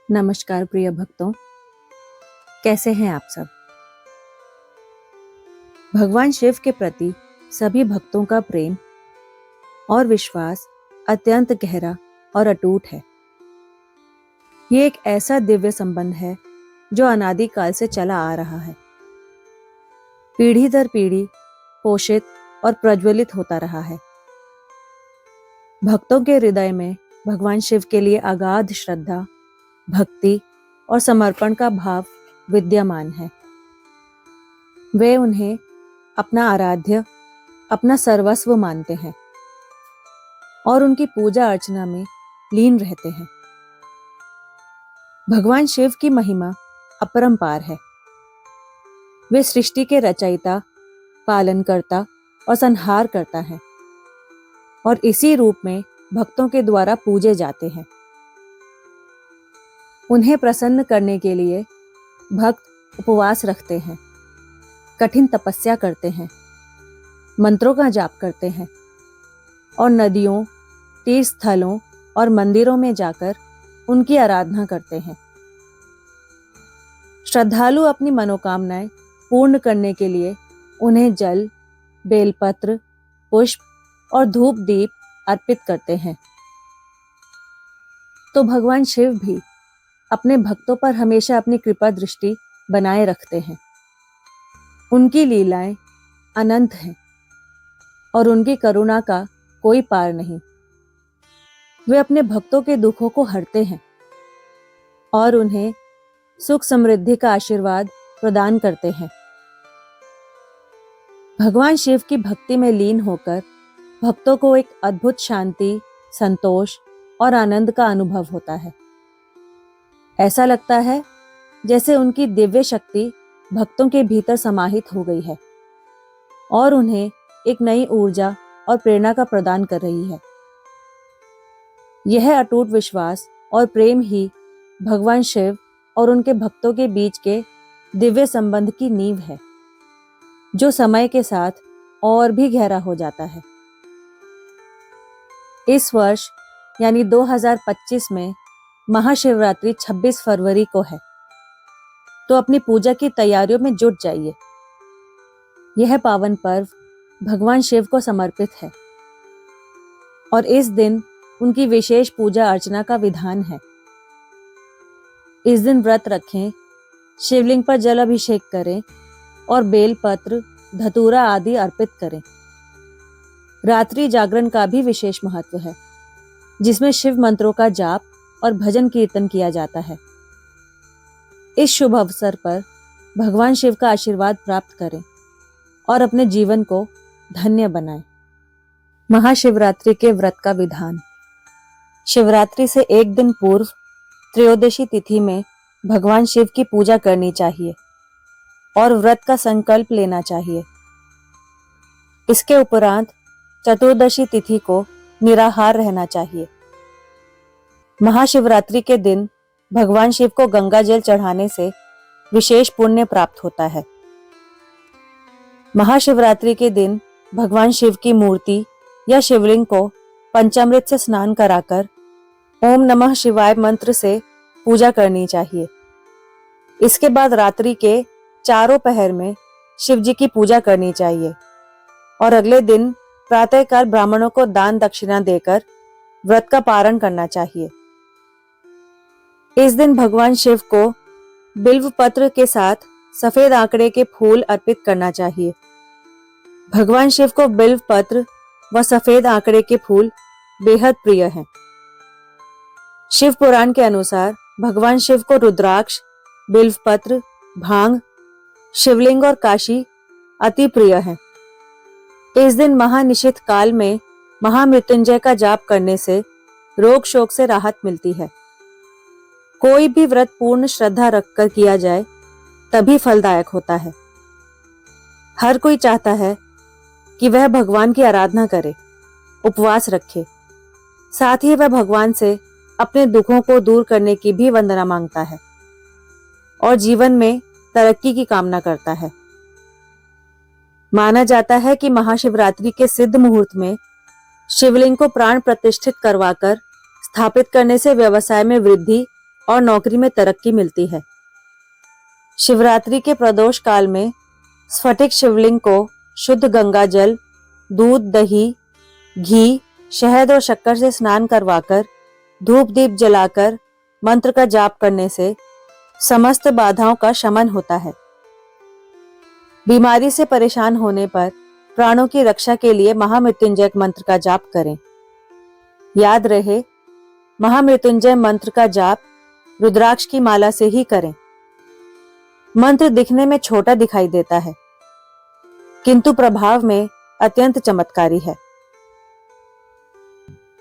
नमस्कार प्रिय भक्तों, कैसे हैं आप सब। भगवान शिव के प्रति सभी भक्तों का प्रेम और विश्वास अत्यंत गहरा और अटूट है। ये एक ऐसा दिव्य संबंध है जो अनादिकाल से चला आ रहा है, पीढ़ी दर पीढ़ी पोषित और प्रज्वलित होता रहा है। भक्तों के हृदय में भगवान शिव के लिए अगाध श्रद्धा, भक्ति और समर्पण का भाव विद्यमान है। वे उन्हें अपना आराध्य, अपना सर्वस्व मानते हैं और उनकी पूजा अर्चना में लीन रहते हैं। भगवान शिव की महिमा अपरंपार है। वे सृष्टि के रचयिता, पालनकर्ता और संहारकर्ता हैं और इसी रूप में भक्तों के द्वारा पूजे जाते हैं। उन्हें प्रसन्न करने के लिए भक्त उपवास रखते हैं, कठिन तपस्या करते हैं, मंत्रों का जाप करते हैं और नदियों, तीर्थ स्थलों और मंदिरों में जाकर उनकी आराधना करते हैं। श्रद्धालु अपनी मनोकामनाएं पूर्ण करने के लिए उन्हें जल, बेलपत्र, पुष्प और धूप दीप अर्पित करते हैं। तो भगवान शिव भी अपने भक्तों पर हमेशा अपनी कृपा दृष्टि बनाए रखते हैं। उनकी लीलाएं अनंत हैं और उनकी करुणा का कोई पार नहीं। वे अपने भक्तों के दुखों को हरते हैं और उन्हें सुख समृद्धि का आशीर्वाद प्रदान करते हैं। भगवान शिव की भक्ति में लीन होकर भक्तों को एक अद्भुत शांति, संतोष और आनंद का अनुभव होता है। ऐसा लगता है जैसे उनकी दिव्य शक्ति भक्तों के भीतर समाहित हो गई है और उन्हें एक नई ऊर्जा और प्रेरणा का प्रदान कर रही है। यह अटूट विश्वास और प्रेम ही भगवान शिव और उनके भक्तों के बीच के दिव्य संबंध की नींव है, जो समय के साथ और भी गहरा हो जाता है। इस वर्ष यानी 2025 में महाशिवरात्रि 26 फरवरी को है, तो अपनी पूजा की तैयारियों में जुट जाइए। यह पावन पर्व भगवान शिव को समर्पित है और इस दिन उनकी विशेष पूजा अर्चना का विधान है। इस दिन व्रत रखें, शिवलिंग पर जल अभिषेक करें और बेलपत्र, धतूरा आदि अर्पित करें। रात्रि जागरण का भी विशेष महत्व है, जिसमें शिव मंत्रों का जाप और भजन कीर्तन किया जाता है। इस शुभ अवसर पर भगवान शिव का आशीर्वाद प्राप्त करें और अपने जीवन को धन्य बनाएं। महाशिवरात्रि के व्रत का विधान। शिवरात्रि से एक दिन पूर्व त्रयोदशी तिथि में भगवान शिव की पूजा करनी चाहिए और व्रत का संकल्प लेना चाहिए। इसके उपरांत चतुर्दशी तिथि को निराहार रहना चाहिए। महाशिवरात्रि के दिन भगवान शिव को गंगा जल चढ़ाने से विशेष पुण्य प्राप्त होता है। महाशिवरात्रि के दिन भगवान शिव की मूर्ति या शिवलिंग को पंचामृत से स्नान कराकर ओम नमः शिवाय मंत्र से पूजा करनी चाहिए। इसके बाद रात्रि के चारों पहर में शिव जी की पूजा करनी चाहिए और अगले दिन प्रातःकाल ब्राह्मणों को दान दक्षिणा देकर व्रत का पारण करना चाहिए। इस दिन भगवान शिव को बिल्व पत्र के साथ सफेद आंकड़े के फूल अर्पित करना चाहिए। भगवान शिव को बिल्व पत्र व सफेद आंकड़े के फूल बेहद प्रिय हैं। शिव पुराण के अनुसार भगवान शिव को रुद्राक्ष, बिल्व पत्र, भांग, शिवलिंग और काशी अति प्रिय हैं। इस दिन महानिशित काल में महामृत्युंजय का जाप करने से रोग शोक से राहत मिलती है। कोई भी व्रत पूर्ण श्रद्धा रखकर किया जाए तभी फलदायक होता है। हर कोई चाहता है कि वह भगवान की आराधना करे, उपवास रखे, साथ ही वह भगवान से अपने दुखों को दूर करने की भी वंदना मांगता है और जीवन में तरक्की की कामना करता है। माना जाता है कि महाशिवरात्रि के सिद्ध मुहूर्त में शिवलिंग को प्राण प्रतिष्ठित करवाकर स्थापित करने से व्यवसाय में वृद्धि और नौकरी में तरक्की मिलती है। शिवरात्रि के प्रदोष काल में स्फटिक शिवलिंग को शुद्ध गंगा जल, दूध, दही, घी, शहद और शक्कर से स्नान करवाकर धूप दीप जलाकर मंत्र का जाप करने से समस्त बाधाओं का शमन होता है। बीमारी से परेशान होने पर प्राणों की रक्षा के लिए महामृत्युंजय मंत्र का जाप करें। याद रहे, महामृत्युंजय मंत्र का जाप रुद्राक्ष की माला से ही करें। मंत्र दिखने में छोटा दिखाई देता है, किंतु प्रभाव में अत्यंत चमत्कारी है।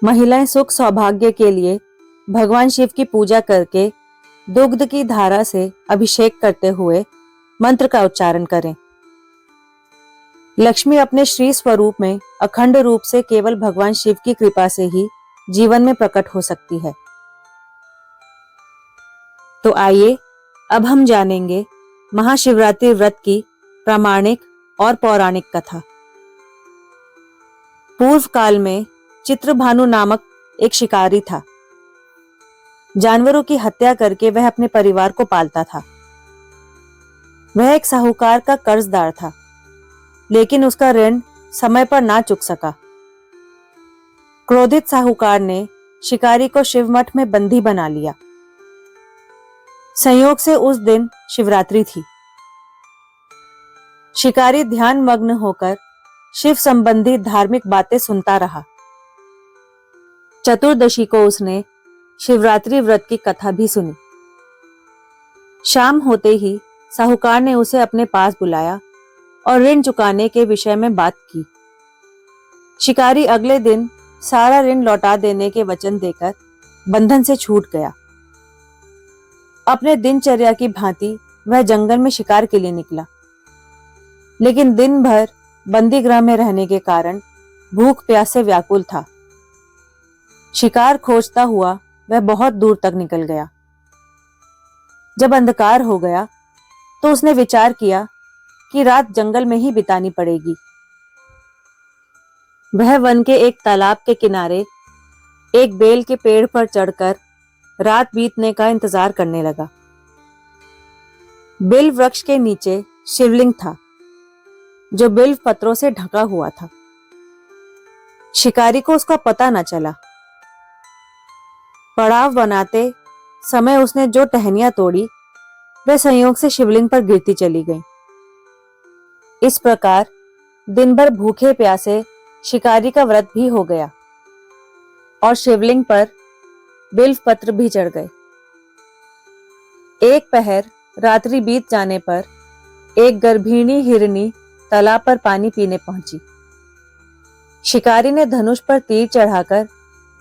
महिलाएं सुख सौभाग्य के लिए भगवान शिव की पूजा करके दुग्ध की धारा से अभिषेक करते हुए मंत्र का उच्चारण करें। लक्ष्मी अपने श्री स्वरूप में अखंड रूप से केवल भगवान शिव की कृपा से ही जीवन में प्रकट हो सकती है। तो आइए अब हम जानेंगे महाशिवरात्रि व्रत की प्रामाणिक और पौराणिक कथा। पूर्व काल में चित्रभानु नामक एक शिकारी था। जानवरों की हत्या करके वह अपने परिवार को पालता था। वह एक साहूकार का कर्जदार था, लेकिन उसका ऋण समय पर ना चुक सका। क्रोधित साहूकार ने शिकारी को शिवमठ में बंदी बना लिया। संयोग से उस दिन शिवरात्रि थी। शिकारी ध्यान मग्न होकर शिव संबंधी धार्मिक बातें सुनता रहा। चतुर्दशी को उसने शिवरात्रि व्रत की कथा भी सुनी। शाम होते ही साहूकार ने उसे अपने पास बुलाया और ऋण चुकाने के विषय में बात की। शिकारी अगले दिन सारा ऋण लौटा देने के वचन देकर बंधन से छूट गया। अपने दिनचर्या की भांति वह जंगल में शिकार के लिए निकला, लेकिन दिन भर बंदी गृह में रहने के कारण भूख प्यास से व्याकुल था। शिकार खोजता हुआ वह बहुत दूर तक निकल गया। जब अंधकार हो गया तो उसने विचार किया कि रात जंगल में ही बितानी पड़ेगी। वह वन के एक तालाब के किनारे एक बेल के पेड़ पर चढ़कर रात बीतने का इंतजार करने लगा। बिल्व वृक्ष के नीचे शिवलिंग था, जो बिल्व पत्रों से ढका हुआ था। शिकारी को उसका पता न चला। पड़ाव बनाते समय उसने जो टहनियां तोड़ी, वह संयोग से शिवलिंग पर गिरती चली गई। इस प्रकार दिन भर भूखे प्यासे शिकारी का व्रत भी हो गया और शिवलिंग पर बिल्व पत्र भी चढ़ गए। एक पहर रात्रि बीत जाने पर एक गर्भिणी हिरनी तालाब पर पानी पीने पहुंची। शिकारी ने धनुष पर तीर चढ़ाकर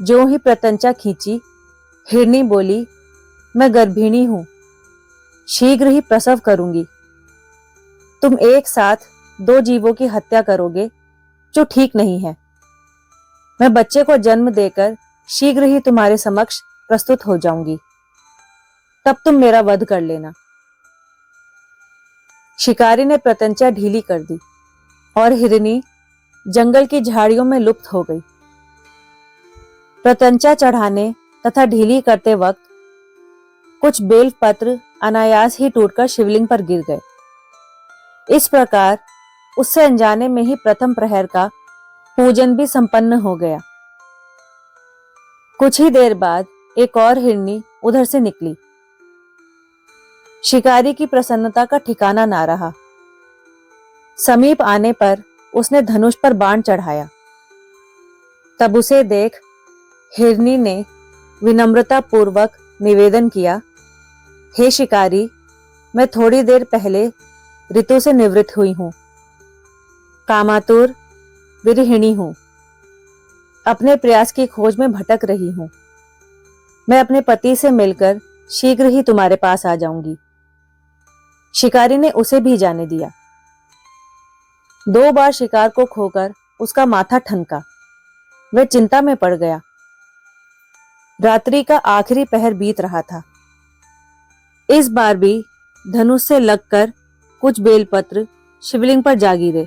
जो ही प्रत्यंचा खींची, हिरनी बोली, मैं गर्भिणी हूं, शीघ्र ही प्रसव करूंगी। तुम एक साथ 2 जीवों की हत्या करोगे, जो ठीक नहीं है। मैं बच्चे को जन्म देकर शीघ्र ही तुम्हारे समक्ष प्रस्तुत हो जाऊंगी, तब तुम मेरा वध कर लेना। शिकारी ने प्रत्यंचा ढीली कर दी और हिरनी जंगल की झाड़ियों में लुप्त हो गई। प्रत्यंचा चढ़ाने तथा ढीली करते वक्त कुछ बेल पत्र अनायास ही टूटकर शिवलिंग पर गिर गए। इस प्रकार उससे अनजाने में ही प्रथम प्रहर का पूजन भी संपन्न हो गया। कुछ ही देर बाद एक और हिरनी उधर से निकली। शिकारी की प्रसन्नता का ठिकाना ना रहा। समीप आने पर उसने धनुष पर बाण चढ़ाया। तब उसे देख हिरनी ने विनम्रता पूर्वक निवेदन किया, हे शिकारी, मैं थोड़ी देर पहले ऋतु से निवृत्त हुई हूं, कामातुर विरहिणी हूं, अपने प्रयास की खोज में भटक रही हूं। मैं अपने पति से मिलकर शीघ्र ही तुम्हारे पास आ जाऊंगी। शिकारी ने उसे भी जाने दिया। 2 बार शिकार को खोकर उसका माथा ठनका। वह चिंता में पड़ गया। रात्रि का आखिरी पहर बीत रहा था। इस बार भी धनुष से लगकर कुछ बेलपत्र शिवलिंग पर जा गिरे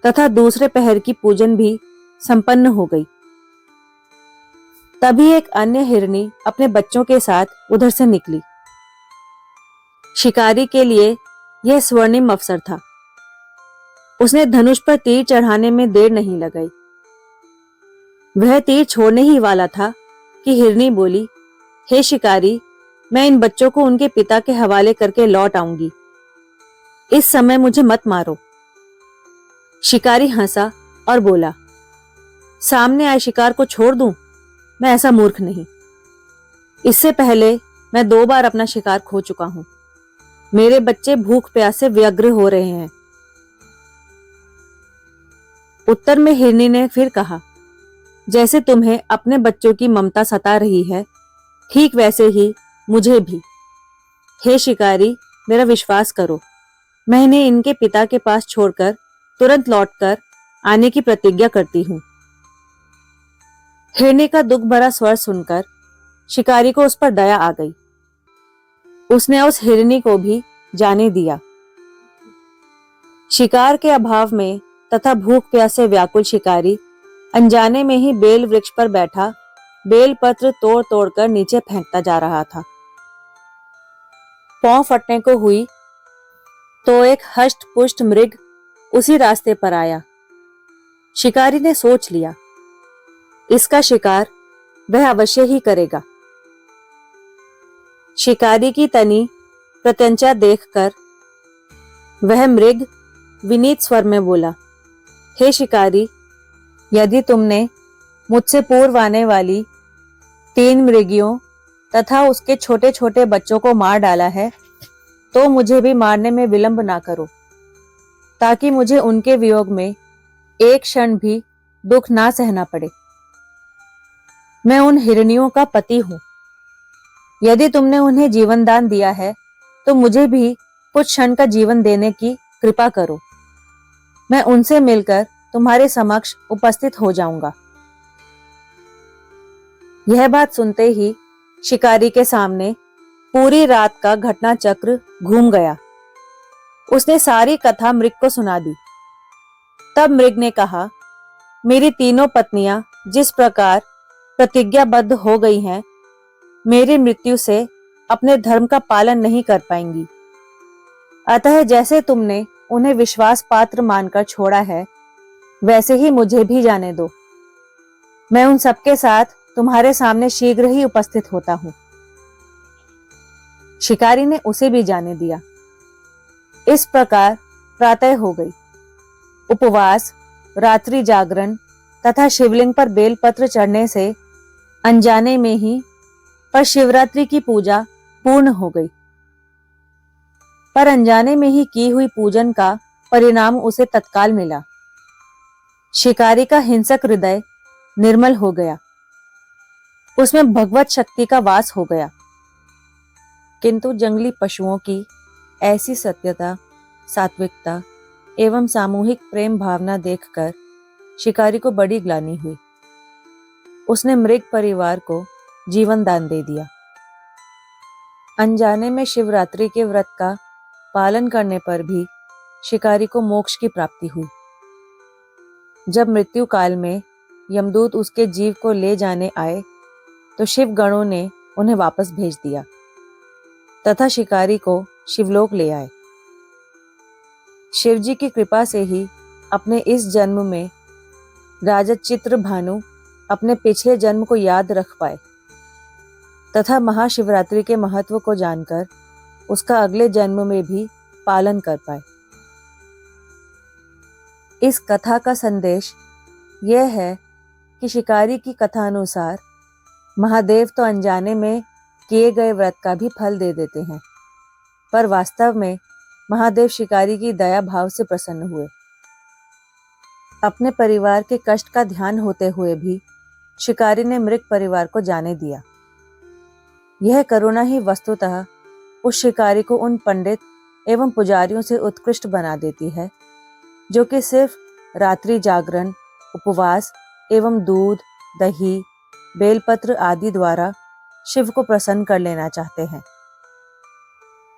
तथा दूसरे पहर की पूजन भी संपन्न हो गई। तभी एक अन्य हिरनी अपने बच्चों के साथ उधर से निकली। शिकारी के लिए यह स्वर्णिम अवसर था। उसने धनुष पर तीर चढ़ाने में देर नहीं लगाई। वह तीर छोड़ने ही वाला था कि हिरनी बोली, हे शिकारी, मैं इन बच्चों को उनके पिता के हवाले करके लौट आऊंगी। इस समय मुझे मत मारो। शिकारी हंसा और बोला, सामने आए शिकार को छोड़ दूं? मैं ऐसा मूर्ख नहीं। इससे पहले मैं 2 बार अपना शिकार खो चुका हूं। मेरे बच्चे भूख प्यास से व्यग्र हो रहे हैं। उत्तर में हिरनी ने फिर कहा, जैसे तुम्हें अपने बच्चों की ममता सता रही है, ठीक वैसे ही मुझे भी। हे शिकारी, मेरा विश्वास करो, मैं इन्हें इनके पिता के पास छोड़कर तुरंत लौटकर आने की प्रतिज्ञा करती हूं। हिरनी का दुख भरा स्वर सुनकर शिकारी को उस पर दया आ गई। उसने उस हिरनी को भी जाने दिया। शिकार के अभाव में तथा भूख प्यास से व्याकुल शिकारी अनजाने में ही बेल वृक्ष पर बैठा बेल पत्र तोड़ तोड़कर नीचे फेंकता जा रहा था। पांव फटने को हुई तो एक हष्ट पुष्ट मृग उसी रास्ते पर आया। शिकारी ने सोच लिया, इसका शिकार वह अवश्य ही करेगा। शिकारी की तनी प्रत्यंचा देखकर वह मृग विनीत स्वर में बोला, हे शिकारी, यदि तुमने मुझसे पूर्व आने वाली 3 मृगियों तथा उसके छोटे छोटे बच्चों को मार डाला है, तो मुझे भी मारने में विलंब ना करो, ताकि मुझे उनके वियोग में एक क्षण भी दुख ना सहना पड़े। मैं उन हिरनियों का पति हूं। यदि तुमने उन्हें जीवन दान दिया है, तो मुझे भी कुछ क्षण का जीवन देने की कृपा करो। मैं उनसे मिलकर तुम्हारे समक्ष उपस्थित हो जाऊंगा। यह बात सुनते ही शिकारी के सामने पूरी रात का घटना चक्र घूम गया। उसने सारी कथा मृग को सुना दी। तब मृग ने कहा, मेरी तीनों पत्नियां जिस प्रकार प्रतिज्ञाबद्ध हो गई हैं, मेरी मृत्यु से अपने धर्म का पालन नहीं कर पाएंगी। अतः जैसे तुमने उन्हें विश्वास पात्र मानकर छोड़ा है, वैसे ही मुझे भी जाने दो। मैं उन सबके साथ तुम्हारे सामने शीघ्र ही उपस्थित होता हूं। शिकारी ने उसे भी जाने दिया। इस प्रकार प्रातः हो गई। उपवास, रात्रि जागरण तथा शिवलिंग पर बेलपत्र चढ़ने से अनजाने में ही पर शिवरात्रि की पूजा पूर्ण हो गई। पर अनजाने में ही की हुई पूजन का परिणाम उसे तत्काल मिला। शिकारी का हिंसक हृदय निर्मल हो गया। उसमें भगवत शक्ति का वास हो गया। किंतु जंगली पशुओं की ऐसी सत्यता, सात्विकता एवं सामूहिक प्रेम भावना देखकर शिकारी को बड़ी ग्लानि हुई। उसने मृग परिवार को जीवन दान दे दिया। अनजाने में शिवरात्रि के व्रत का पालन करने पर भी शिकारी को मोक्ष की प्राप्ति हुई। जब मृत्यु काल में यमदूत उसके जीव को ले जाने आए, तो शिव गणों ने उन्हें वापस भेज दिया तथा शिकारी को शिवलोक ले आए। शिवजी की कृपा से ही अपने इस जन्म में राजा चित्रभानु अपने पिछले जन्म को याद रख पाए तथा महाशिवरात्रि के महत्व को जानकर उसका अगले जन्म में भी पालन कर पाए। इस कथा का संदेश यह है कि शिकारी की कथा अनुसार महादेव तो अनजाने में किए गए व्रत का भी फल दे देते हैं, पर वास्तव में महादेव शिकारी की दया भाव से प्रसन्न हुए। अपने परिवार के कष्ट का ध्यान होते हुए भी शिकारी ने मृग परिवार को जाने दिया। यह करुणा ही वस्तुतः उस शिकारी को उन पंडित एवं पुजारियों से उत्कृष्ट बना देती है, जो कि सिर्फ रात्रि जागरण, उपवास एवं दूध, दही, बेलपत्र आदि द्वारा शिव को प्रसन्न कर लेना चाहते हैं।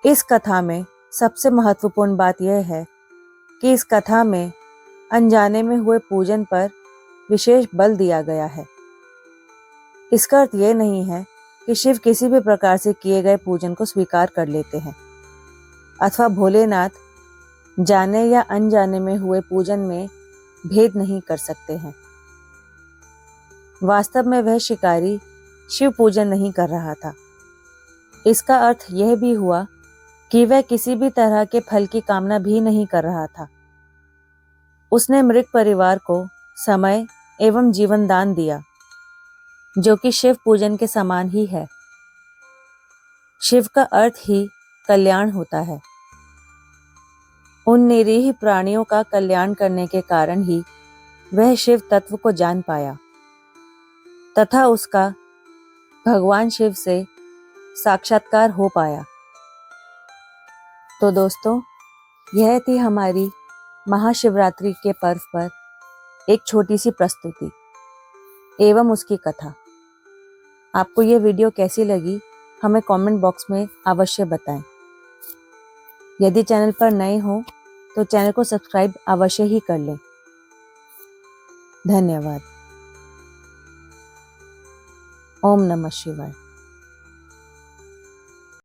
इस कथा में सबसे महत्वपूर्ण बात यह है कि इस कथा में अनजाने में हुए पूजन पर विशेष बल दिया गया है। इसका अर्थ यह नहीं है कि शिव किसी भी प्रकार से किए गए पूजन को स्वीकार कर लेते हैं अथवा भोलेनाथ जाने या अनजाने में हुए पूजन में भेद नहीं कर सकते हैं। वास्तव में वह शिकारी शिव पूजन नहीं कर रहा था। इसका अर्थ यह भी हुआ कि वह किसी भी तरह के फल की कामना भी नहीं कर रहा था। उसने मृत परिवार को समय एवं जीवन दान दिया, जो कि शिव पूजन के समान ही है। शिव का अर्थ ही कल्याण होता है। उन निरीह प्राणियों का कल्याण करने के कारण ही वह शिव तत्व को जान पाया तथा उसका भगवान शिव से साक्षात्कार हो पाया। तो दोस्तों, यह थी हमारी महाशिवरात्रि के पर्व पर एक छोटी सी प्रस्तुति एवं उसकी कथा। आपको यह वीडियो कैसी लगी हमें कमेंट बॉक्स में अवश्य बताएं। यदि चैनल पर नए हो तो चैनल को सब्सक्राइब अवश्य ही कर लें। धन्यवाद। ओम नमः शिवाय।